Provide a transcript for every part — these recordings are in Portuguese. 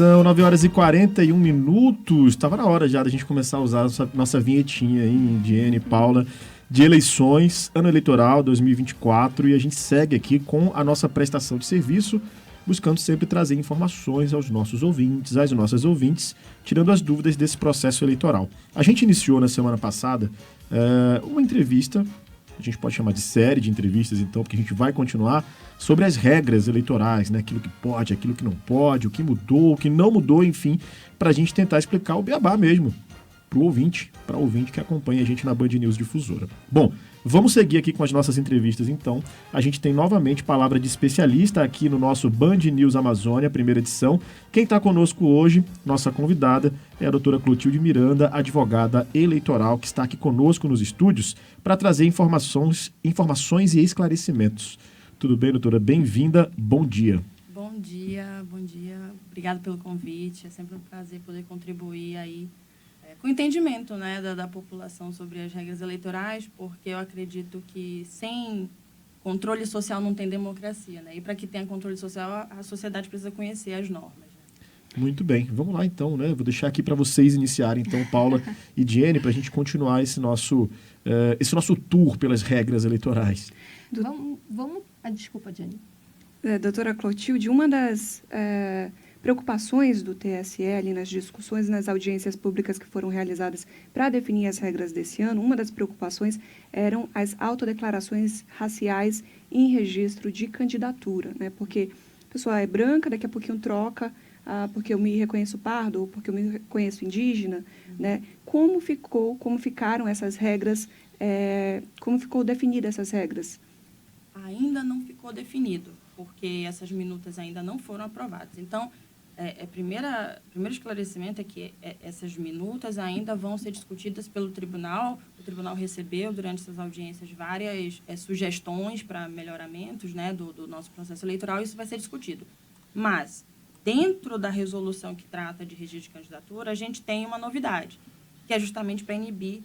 São 9h41. Estava na hora já da gente começar a usar nossa vinhetinha aí, Diene, Paula, de eleições, ano eleitoral 2024, e a gente segue aqui com a nossa prestação de serviço, buscando sempre trazer informações aos nossos ouvintes, às nossas ouvintes, tirando as dúvidas desse processo eleitoral. A gente iniciou na semana passada uma entrevista, a gente pode chamar de série de entrevistas, então, porque a gente vai continuar sobre as regras eleitorais, né? Aquilo que pode, aquilo que não pode, o que mudou, o que não mudou, enfim, para a gente tentar explicar o beabá mesmo para o ouvinte que acompanha a gente na Band News Difusora. Bom, vamos seguir aqui com as nossas entrevistas, então. A gente tem novamente palavra de especialista aqui no nosso Band News Amazônia, primeira edição. Quem está conosco hoje, nossa convidada, é a doutora Clotilde Miranda, advogada eleitoral, que está aqui conosco nos estúdios para trazer informações e esclarecimentos. Tudo bem, doutora? Bem-vinda, bom dia. Bom dia. Obrigada pelo convite. É sempre um prazer poder contribuir aí com o entendimento, né, da população sobre as regras eleitorais, porque eu acredito que sem controle social não tem democracia, né? E para que tenha controle social, a sociedade precisa conhecer as normas. Né? Muito bem. Vamos lá, então, né? Vou deixar aqui para vocês iniciarem, então, Paula e Diene, para a gente continuar esse nosso tour pelas regras eleitorais. Vamos... desculpa, Diene. Doutora Clotilde, uma das preocupações do TSE ali nas discussões, nas audiências públicas que foram realizadas para definir as regras desse ano, uma das preocupações eram as autodeclarações raciais em registro de candidatura, né? Porque a pessoa é branca, daqui a pouquinho troca, porque eu me reconheço pardo, ou porque eu me reconheço indígena, né? Como ficaram essas regras, como ficou definida essas regras? Ainda não ficou definido, porque essas minutas ainda não foram aprovadas. Então, primeiro esclarecimento é que essas minutas ainda vão ser discutidas pelo tribunal. O tribunal recebeu, durante essas audiências, várias sugestões para melhoramentos, né, do nosso processo eleitoral, e isso vai ser discutido. Mas, dentro da resolução que trata de registro de candidatura, a gente tem uma novidade, que é justamente para inibir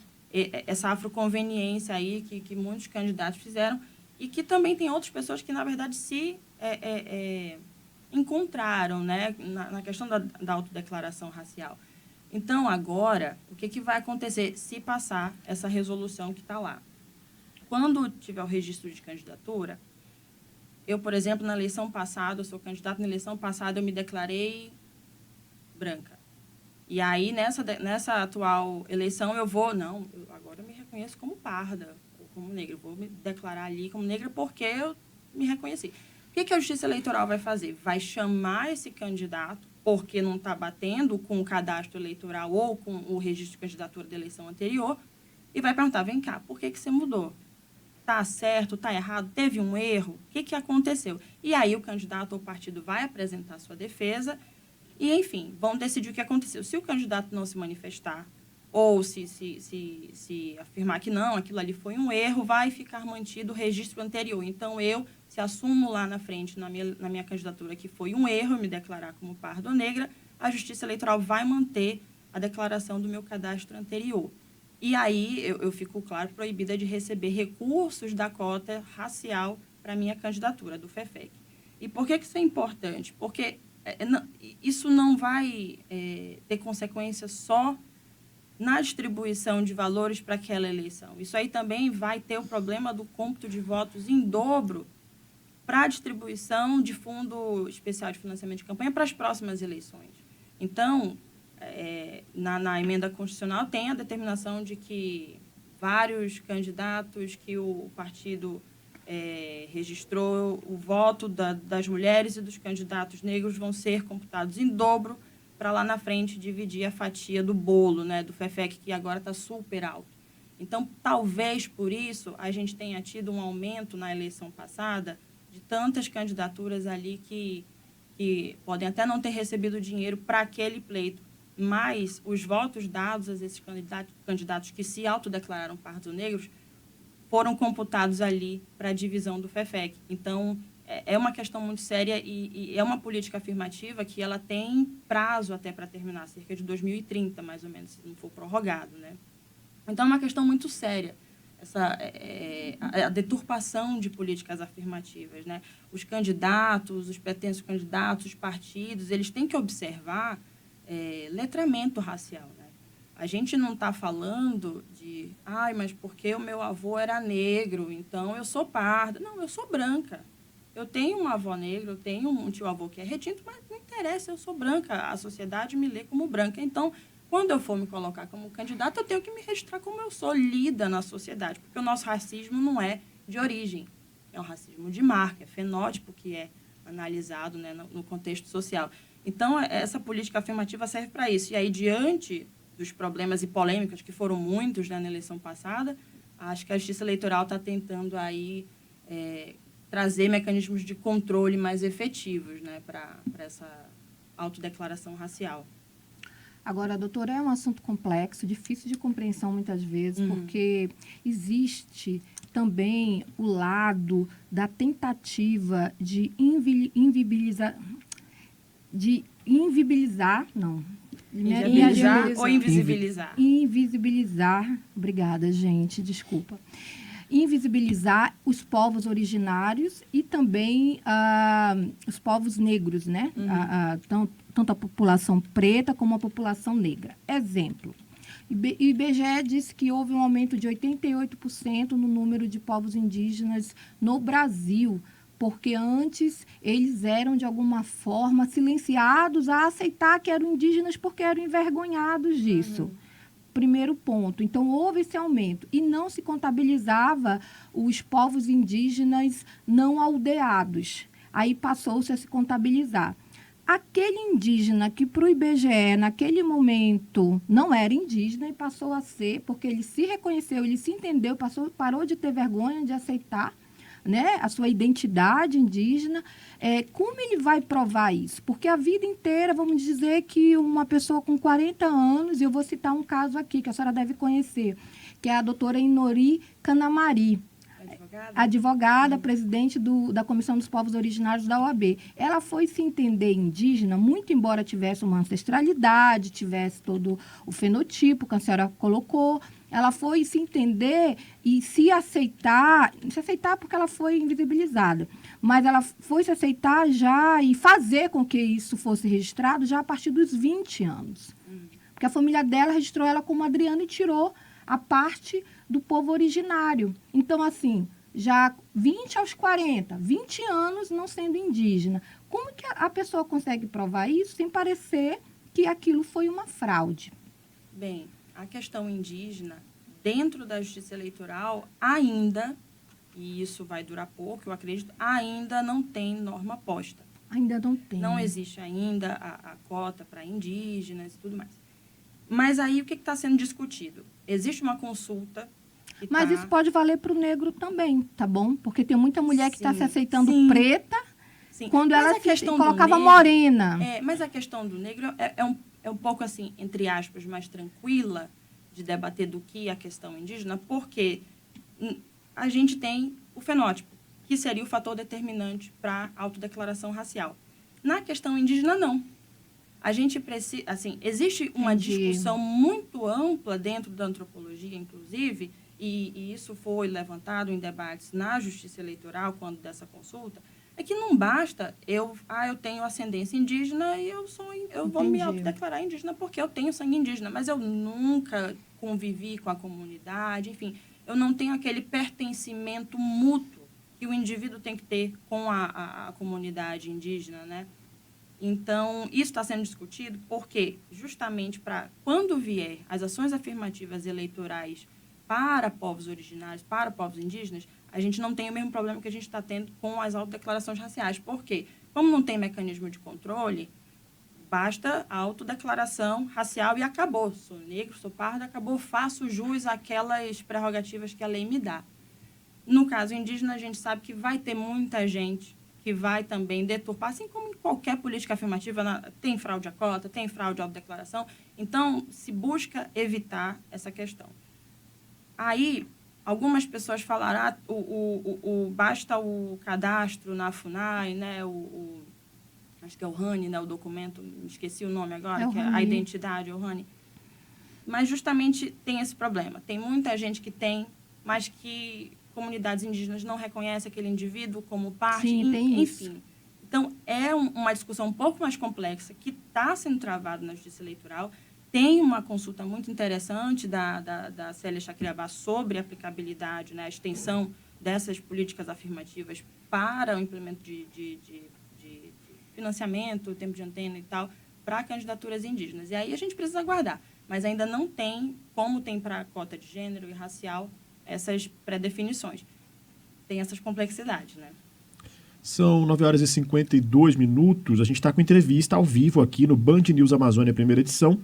essa afroconveniência aí que muitos candidatos fizeram, e que também tem outras pessoas que, na verdade, se encontraram, né, na questão da autodeclaração racial. Então, agora, o que vai acontecer se passar essa resolução que está lá? Quando tiver o registro de candidatura, eu, por exemplo, na eleição passada, eu sou candidato, na eleição passada eu me declarei branca. E aí, nessa atual eleição, agora eu me reconheço como parda, como negra. Eu vou me declarar ali como negra porque eu me reconheci. O que a Justiça Eleitoral vai fazer? Vai chamar esse candidato, porque não está batendo com o cadastro eleitoral ou com o registro de candidatura da eleição anterior, e vai perguntar, vem cá, por que você mudou? Está certo, está errado, teve um erro? O que aconteceu? E aí o candidato ou o partido vai apresentar sua defesa e, enfim, vão decidir o que aconteceu. Se o candidato não se manifestar, ou se afirmar que não, aquilo ali foi um erro, vai ficar mantido o registro anterior. Então, se assumo lá na frente, na minha candidatura, que foi um erro eu me declarar como parda ou negra, a Justiça Eleitoral vai manter a declaração do meu cadastro anterior. E aí, eu fico, claro, proibida de receber recursos da cota racial para a minha candidatura, do FEFEC. E por que isso é importante? Porque isso não vai ter consequência só na distribuição de valores para aquela eleição. Isso aí também vai ter o problema do cômputo de votos em dobro para a distribuição de fundo especial de financiamento de campanha para as próximas eleições. Então, na emenda constitucional tem a determinação de que vários candidatos que o partido registrou, o voto das mulheres e dos candidatos negros vão ser computados em dobro para lá na frente dividir a fatia do bolo, né, do FEFEC, que agora está super alto. Então, talvez por isso a gente tenha tido um aumento na eleição passada de tantas candidaturas ali que podem até não ter recebido dinheiro para aquele pleito, mas os votos dados a esses candidatos que se autodeclararam pardos ou negros foram computados ali para a divisão do FEFEC. Então, é uma questão muito séria e é uma política afirmativa que ela tem prazo até para terminar, cerca de 2030, mais ou menos, se não for prorrogado, né? Então, é uma questão muito séria. a deturpação de políticas afirmativas, né? Os candidatos, os pretensos candidatos, os partidos, eles têm que observar letramento racial, né? A gente não está falando de, mas porque o meu avô era negro, então eu sou parda. Não, eu sou branca. Eu tenho uma avó negra, eu tenho um tio-avô que é retinto, mas não interessa, eu sou branca. A sociedade me lê como branca. Então, quando eu for me colocar como candidata, eu tenho que me registrar como eu sou, lida na sociedade, porque o nosso racismo não é de origem, é um racismo de marca, é fenótipo que é analisado, né, no contexto social. Então, essa política afirmativa serve para isso. E aí, diante dos problemas e polêmicas, que foram muitos, né, na eleição passada, acho que a Justiça Eleitoral está tentando aí trazer mecanismos de controle mais efetivos, né, para essa autodeclaração racial. Agora, doutora, é um assunto complexo, difícil de compreensão muitas vezes, porque existe também o lado da tentativa de inviabilizar, ou invisibilizar? Invisibilizar, obrigada, gente, desculpa. Invisibilizar os povos originários e também os povos negros, né? Tanto a população preta como a população negra. Exemplo, o IBGE disse que houve um aumento de 88% no número de povos indígenas no Brasil, porque antes eles eram, de alguma forma, silenciados a aceitar que eram indígenas porque eram envergonhados disso. Primeiro ponto. Então, houve esse aumento e não se contabilizava os povos indígenas não aldeados. Aí passou-se a se contabilizar. Aquele indígena que para o IBGE, naquele momento, não era indígena e passou a ser, porque ele se reconheceu, ele se entendeu, parou de ter vergonha de aceitar, né, a sua identidade indígena. Como ele vai provar isso? Porque a vida inteira, vamos dizer que uma pessoa com 40 anos, e eu vou citar um caso aqui, que a senhora deve conhecer, que é a doutora Inori Canamari, advogada, presidente da Comissão dos Povos Originários da OAB. Ela foi se entender indígena, muito embora tivesse uma ancestralidade, tivesse todo o fenotipo que a senhora colocou. Ela foi se entender e se aceitar porque ela foi invisibilizada, mas ela foi se aceitar já e fazer com que isso fosse registrado já a partir dos 20 anos. Porque a família dela registrou ela como Adriana e tirou a parte do povo originário. Então, assim, já 20 aos 40, 20 anos não sendo indígena. Como que a pessoa consegue provar isso sem parecer que aquilo foi uma fraude? Bem, a questão indígena, dentro da Justiça Eleitoral, ainda, e isso vai durar pouco, eu acredito, ainda não tem norma posta. Ainda não tem. Não existe ainda a cota para indígenas e tudo mais. Mas aí, o que está sendo discutido? Existe uma consulta... Mas isso pode valer para o negro também, tá bom? Porque tem muita mulher que está se aceitando preta, quando ela se colocava morena. Mas a questão do negro é um pouco, assim, entre aspas, mais tranquila de debater do que a questão indígena, porque a gente tem o fenótipo, que seria o fator determinante para a autodeclaração racial. Na questão indígena, não. A gente precisa, assim, existe uma discussão muito ampla dentro da antropologia, inclusive, e isso foi levantado em debates na Justiça Eleitoral, quando dessa consulta, é que não basta eu tenho ascendência indígena e eu vou me autodeclarar indígena porque eu tenho sangue indígena, mas eu nunca convivi com a comunidade, enfim, eu não tenho aquele pertencimento mútuo que o indivíduo tem que ter com a comunidade indígena, né? Então, isso está sendo discutido porque, justamente para, quando vier as ações afirmativas eleitorais para povos originários, para povos indígenas, a gente não tem o mesmo problema que a gente está tendo com as autodeclarações raciais. Por quê? Como não tem mecanismo de controle, basta a autodeclaração racial e acabou. Sou negro, sou parda, acabou, faço jus àquelas prerrogativas que a lei me dá. No caso indígena, a gente sabe que vai ter muita gente que vai também deturpar, assim como em qualquer política afirmativa, tem fraude à cota, tem fraude à autodeclaração. Então, se busca evitar essa questão. Aí, algumas pessoas falaram, basta o cadastro na FUNAI, né, acho que é o RANI, né, o documento, esqueci o nome agora, que é a identidade, o RANI. Mas justamente tem esse problema. Tem muita gente que tem, mas que comunidades indígenas não reconhecem aquele indivíduo como parte. Sim, tem enfim. isso. Então, é uma discussão um pouco mais complexa que está sendo travada na Justiça Eleitoral. Tem uma consulta muito interessante da Célia Chacriabá sobre a aplicabilidade, né, a extensão dessas políticas afirmativas para o implemento de financiamento, tempo de antena e tal, para candidaturas indígenas. E aí a gente precisa aguardar. Mas ainda não tem, como tem para a cota de gênero e racial, essas pré-definições. Tem essas complexidades, né? São 9h52. A gente está com entrevista ao vivo aqui no Band News Amazônia, primeira edição,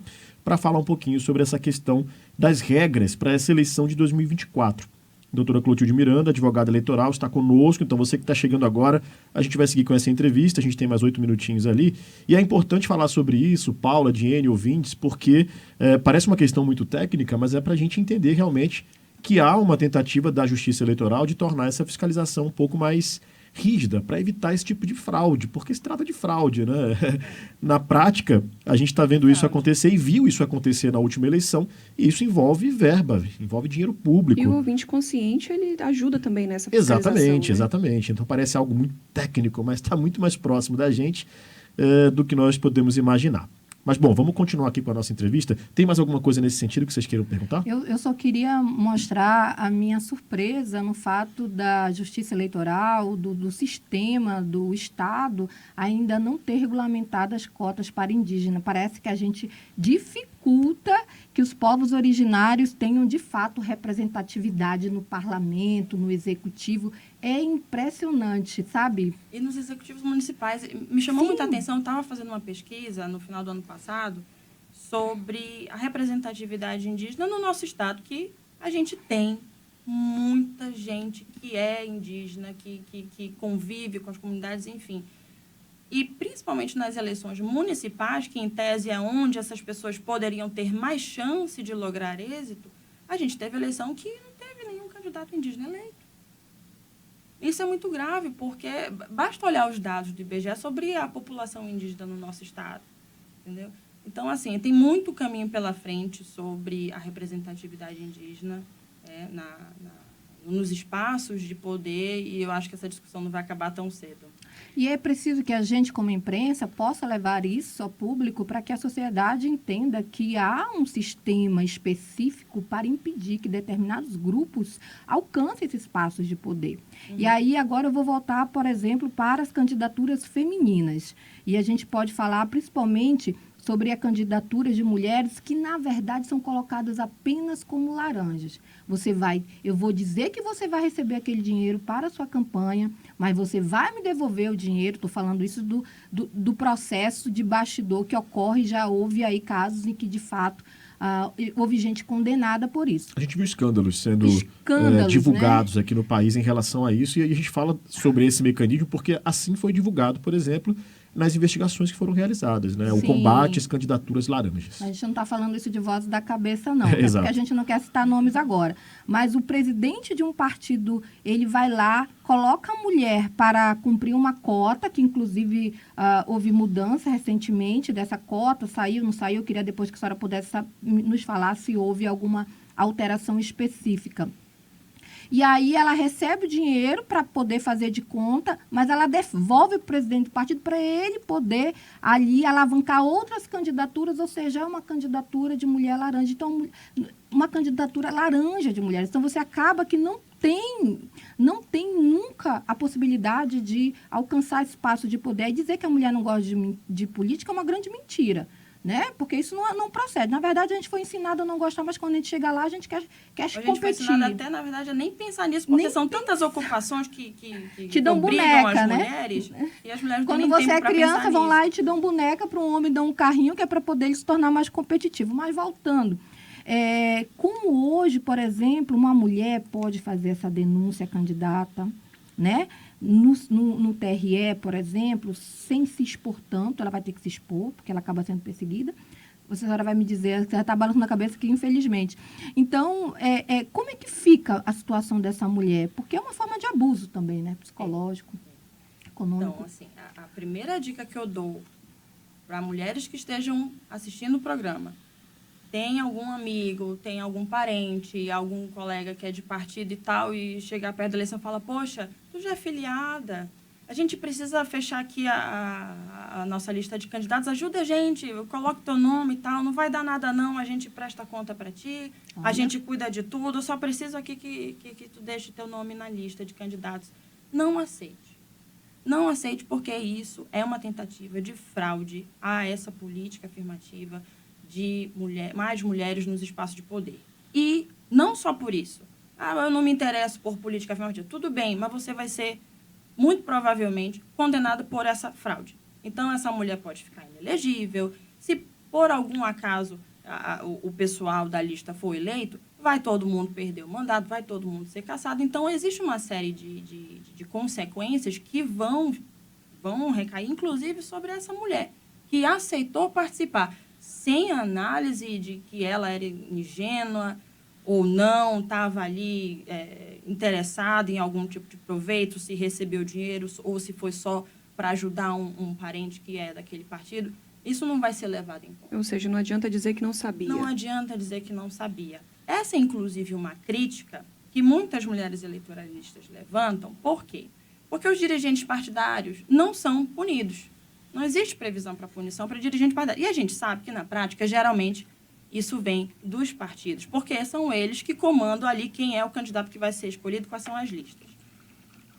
para falar um pouquinho sobre essa questão das regras para essa eleição de 2024. A doutora Clotilde Miranda, advogada eleitoral, está conosco. Então, você que está chegando agora, a gente vai seguir com essa entrevista. A gente tem mais 8 minutinhos ali. E é importante falar sobre isso, Paula, Diene, ouvintes, porque parece uma questão muito técnica, mas é para a gente entender realmente que há uma tentativa da Justiça Eleitoral de tornar essa fiscalização um pouco mais rígida para evitar esse tipo de fraude, porque se trata de fraude, né? Na prática, a gente está vendo isso acontecer e viu isso acontecer na última eleição, e isso envolve verba, envolve dinheiro público. E o ouvinte consciente, ele ajuda também nessa fiscalização. Exatamente, né? exatamente. Então parece algo muito técnico, mas está muito mais próximo da gente do que nós podemos imaginar. Mas, bom, vamos continuar aqui com a nossa entrevista. Tem mais alguma coisa nesse sentido que vocês queiram perguntar? Eu só queria mostrar a minha surpresa no fato da Justiça Eleitoral, do sistema, do Estado, ainda não ter regulamentado as cotas para indígena. Parece que a gente dificulta que os povos originários tenham, de fato, representatividade no parlamento, no executivo. É impressionante, sabe? E nos executivos municipais, me chamou Sim. muita atenção, eu estava fazendo uma pesquisa no final do ano passado sobre a representatividade indígena no nosso estado, que a gente tem muita gente que é indígena, que convive com as comunidades, enfim. E principalmente nas eleições municipais, que em tese é onde essas pessoas poderiam ter mais chance de lograr êxito, a gente teve eleição que não teve nenhum candidato indígena eleito. Isso é muito grave, porque basta olhar os dados do IBGE sobre a população indígena no nosso estado, entendeu? Então, assim, tem muito caminho pela frente sobre a representatividade indígena nos espaços de poder, e eu acho que essa discussão não vai acabar tão cedo. E é preciso que a gente, como imprensa, possa levar isso ao público para que a sociedade entenda que há um sistema específico para impedir que determinados grupos alcancem esses espaços de poder. Uhum. E aí, agora eu vou voltar, por exemplo, para as candidaturas femininas. E a gente pode falar principalmente sobre a candidatura de mulheres que, na verdade, são colocadas apenas como laranjas. Eu vou dizer que você vai receber aquele dinheiro para a sua campanha, mas você vai me devolver o dinheiro. Estou falando isso do processo de bastidor que ocorre, já houve aí casos em que, de fato, houve gente condenada por isso. A gente viu escândalos sendo divulgados, né, aqui no país em relação a isso, e a gente fala sobre esse mecanismo porque assim foi divulgado, por exemplo, nas investigações que foram realizadas, né? O combate às candidaturas laranjas. A gente não está falando isso de voz da cabeça, não. Exato. Porque a gente não quer citar nomes agora. Mas o presidente de um partido, ele vai lá, coloca a mulher para cumprir uma cota, que inclusive houve mudança recentemente dessa cota, saiu, não saiu. Eu queria depois que a senhora pudesse nos falar se houve alguma alteração específica. E aí ela recebe o dinheiro para poder fazer de conta, mas ela devolve para o presidente do partido para ele poder ali alavancar outras candidaturas, ou seja, é uma candidatura de mulher laranja. Então, uma candidatura laranja de mulheres. Então, você acaba que não tem nunca a possibilidade de alcançar espaço de poder. E dizer que a mulher não gosta de política é uma grande mentira. Né? Porque isso não procede. Na verdade, a gente foi ensinado a não gostar, mas quando a gente chega lá, a gente quer competir. A gente foi ensinado até, na verdade, a nem pensar nisso, porque são tantas ocupações que te dão boneca, as né? mulheres, e as mulheres quando não têm você tempo é pra criança, vão nisso. lá e te dão boneca, para um homem dão um carrinho, que é para poder ele se tornar mais competitivo. Mas voltando, como hoje, por exemplo, uma mulher pode fazer essa denúncia candidata, né? No TRE, por exemplo, sem se expor tanto, ela vai ter que se expor, porque ela acaba sendo perseguida. Você agora vai me dizer, você já está balançando na cabeça que, infelizmente. Então, como é que fica a situação dessa mulher? Porque é uma forma de abuso também, né? Psicológico, econômico. Então, assim, a primeira dica que eu dou para mulheres que estejam assistindo o programa, tem algum amigo, tem algum parente, algum colega que é de partido e tal, e chegar perto da eleição e fala, poxa, tu já é filiada, a gente precisa fechar aqui a nossa lista de candidatos, ajuda a gente, coloca o teu nome e tal, não vai dar nada não, a gente presta conta para ti, a gente cuida de tudo, só preciso aqui que tu deixe teu nome na lista de candidatos. Não aceite. Não aceite, porque isso é uma tentativa de fraude a essa política afirmativa de mais mulheres nos espaços de poder. E não só por isso. Eu não me interesso por política afirmativa. Tudo bem, mas você vai ser, muito provavelmente, condenado por essa fraude. Então, essa mulher pode ficar inelegível. Se, por algum acaso, o pessoal da lista for eleito, vai todo mundo perder o mandato, vai todo mundo ser cassado. Então, existe uma série de consequências que vão recair, inclusive, sobre essa mulher, que aceitou participar sem análise de que ela era ingênua ou não, estava ali interessada em algum tipo de proveito, se recebeu dinheiro ou se foi só para ajudar um parente que é daquele partido. Isso não vai ser levado em conta. Ou seja, não adianta dizer que não sabia. Não adianta dizer que não sabia. Essa é, inclusive, uma crítica que muitas mulheres eleitoralistas levantam. Por quê? Porque os dirigentes partidários não são punidos. Não existe previsão para punição para dirigente partidário. E a gente sabe que, na prática, geralmente, isso vem dos partidos, porque são eles que comandam ali quem é o candidato que vai ser escolhido, quais são as listas.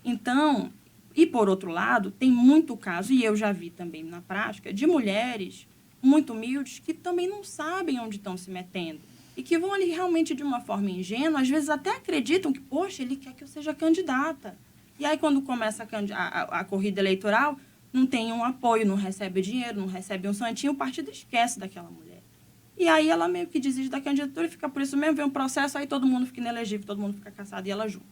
Então, e por outro lado, tem muito caso, e eu já vi também na prática, de mulheres muito humildes que também não sabem onde estão se metendo e que vão ali realmente de uma forma ingênua, às vezes até acreditam que, poxa, ele quer que eu seja candidata. E aí, quando começa a corrida eleitoral, não tem um apoio, não recebe dinheiro, não recebe um santinho, o partido esquece daquela mulher. E aí ela meio que desiste da candidatura e fica por isso mesmo, vem um processo, aí todo mundo fica inelegível, todo mundo fica cassado e ela junto.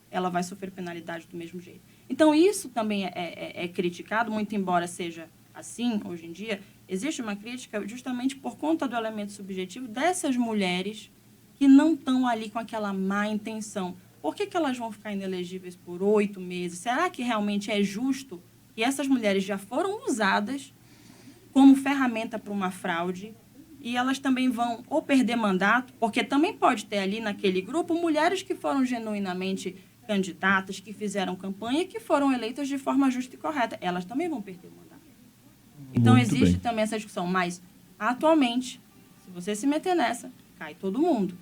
Ela vai sofrer penalidade do mesmo jeito. Então, isso também é criticado, muito embora seja assim, hoje em dia, existe uma crítica justamente por conta do elemento subjetivo dessas mulheres que não estão ali com aquela má intenção. Por que elas vão ficar inelegíveis por 8 meses? Será que realmente é justo que essas mulheres já foram usadas como ferramenta para uma fraude e elas também vão ou perder mandato, porque também pode ter ali naquele grupo mulheres que foram genuinamente candidatas, que fizeram campanha e que foram eleitas de forma justa e correta. Elas também vão perder o mandato. Então, Muito existe bem. também essa discussão. Mas, atualmente, se você se meter nessa, cai todo mundo.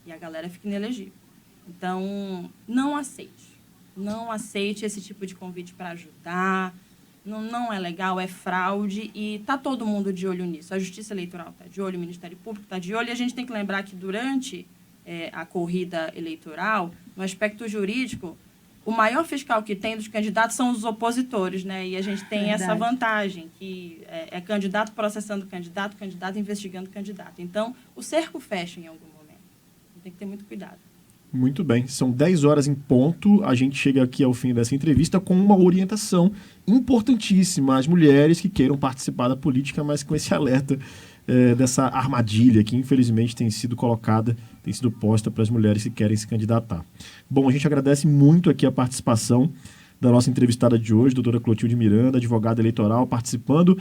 E a galera fica inelegível. Então, não aceite. Não aceite esse tipo de convite para ajudar. Não é legal, é fraude. E está todo mundo de olho nisso. A Justiça Eleitoral está de olho, o Ministério Público está de olho. E a gente tem que lembrar que durante a corrida eleitoral, no aspecto jurídico, o maior fiscal que tem dos candidatos são os opositores, né? E a gente tem essa vantagem, que é candidato processando candidato, candidato investigando candidato. Então, o cerco fecha em algum momento. Tem que ter muito cuidado. Muito bem, são 10 horas em ponto, a gente chega aqui ao fim dessa entrevista com uma orientação importantíssima às mulheres que queiram participar da política, mas com esse alerta dessa armadilha que infelizmente tem sido colocada, tem sido posta para as mulheres que querem se candidatar. Bom, a gente agradece muito aqui a participação da nossa entrevistada de hoje, doutora Clotilde Miranda, advogada eleitoral, participando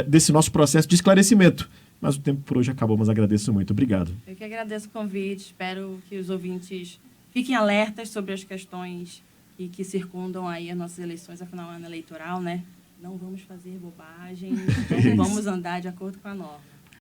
desse nosso processo de esclarecimento. Mas o tempo por hoje acabou, mas agradeço muito. Obrigado. Eu que agradeço o convite, espero que os ouvintes fiquem alertas sobre as questões que circundam aí as nossas eleições, afinal, ano eleitoral, né? Não vamos fazer bobagem, vamos andar de acordo com a norma.